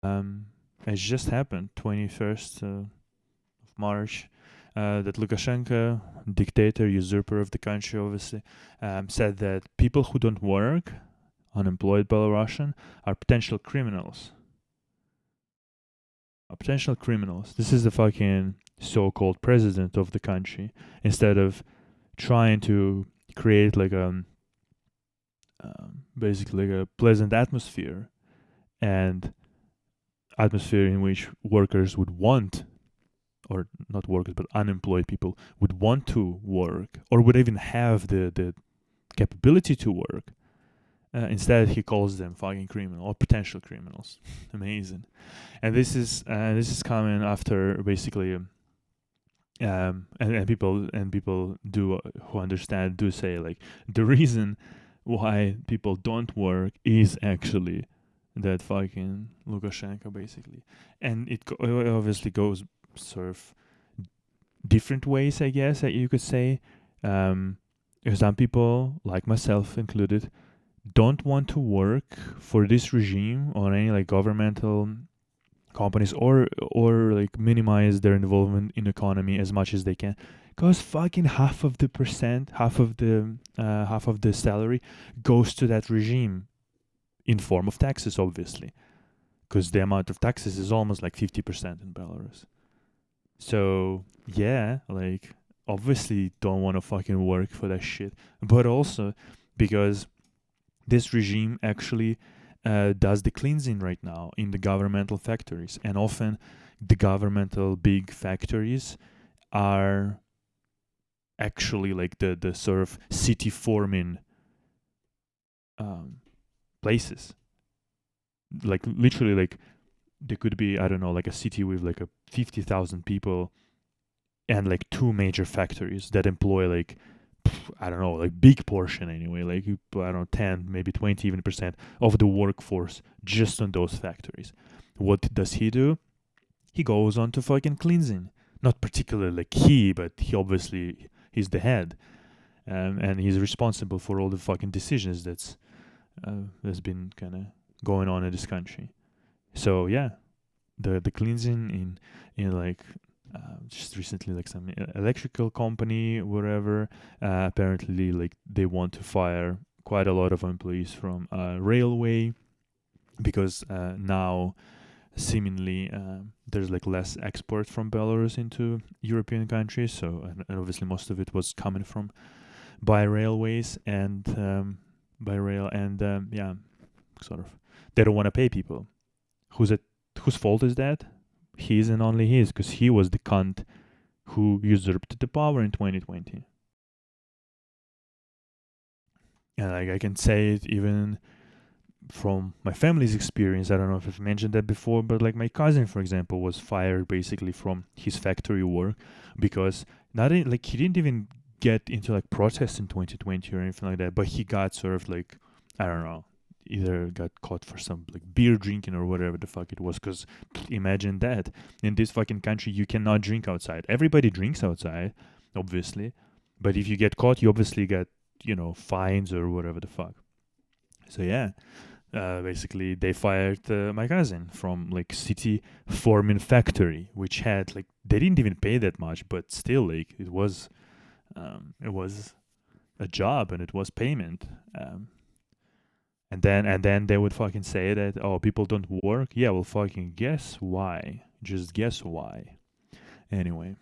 It just happened, 21st of March, that Lukashenko, dictator, usurper of the country, obviously, said that people who don't work, unemployed Belarusian, are potential criminals. Potential criminals. This is the fucking so-called president of the country. Instead of trying to create like basically like a pleasant atmosphere and atmosphere in which workers would want, or not workers but unemployed people would want to work or would even have the capability to work. Instead, he calls them fucking criminal or potential criminals. Amazing. And this is coming after basically and people do who understand do say like the reason why people don't work is actually that fucking Lukashenko basically, and it obviously goes sort of different ways, I guess that you could say. Um, some people, like myself included, don't want to work for this regime or any like governmental companies or like minimize their involvement in economy as much as they can, because fucking half of the salary goes to that regime in form of taxes, obviously, because the amount of taxes is almost like 50% in Belarus. So yeah, like obviously don't want to fucking work for that shit, but also because this regime actually does the cleansing right now in the governmental factories, and often the governmental big factories are actually like the sort of city forming um, places. Like literally, like there could be, I don't know, like a city with like a 50,000 people and like two major factories that employ like, I don't know, like big portion anyway, like I don't know, 10, maybe 20 even percent of the workforce just on those factories. What does he do? He goes on to fucking cleansing. Not particularly like he, but he obviously he's the head, and he's responsible for all the fucking decisions that's been kind of going on in this country. So yeah, the cleansing in like just recently like some electrical company whatever, apparently like they want to fire quite a lot of employees from railway because now seemingly there's like less export from Belarus into European countries, so and obviously most of it was coming from by railways and by rail, and yeah, sort of they don't want to pay people. Who's it? Whose fault is that? His and only his, because he was the cunt who usurped the power in 2020. And like I can say it even from my family's experience. I don't know if I've mentioned that before, but like my cousin, for example, was fired basically from his factory work because not in, like he didn't even get into like protests in 2020 or anything like that, but he got sort of like, I don't know, either got caught for some like beer drinking or whatever the fuck it was. Because imagine that in this fucking country you cannot drink outside. Everybody drinks outside, obviously, but if you get caught, you obviously get, you know, fines or whatever the fuck. So yeah, basically they fired my cousin from like city forming factory, which had like they didn't even pay that much, but still like it was a job and it was payment. And then they would fucking say that, oh, people don't work. Yeah, well, fucking guess why? Just guess why. Anyway,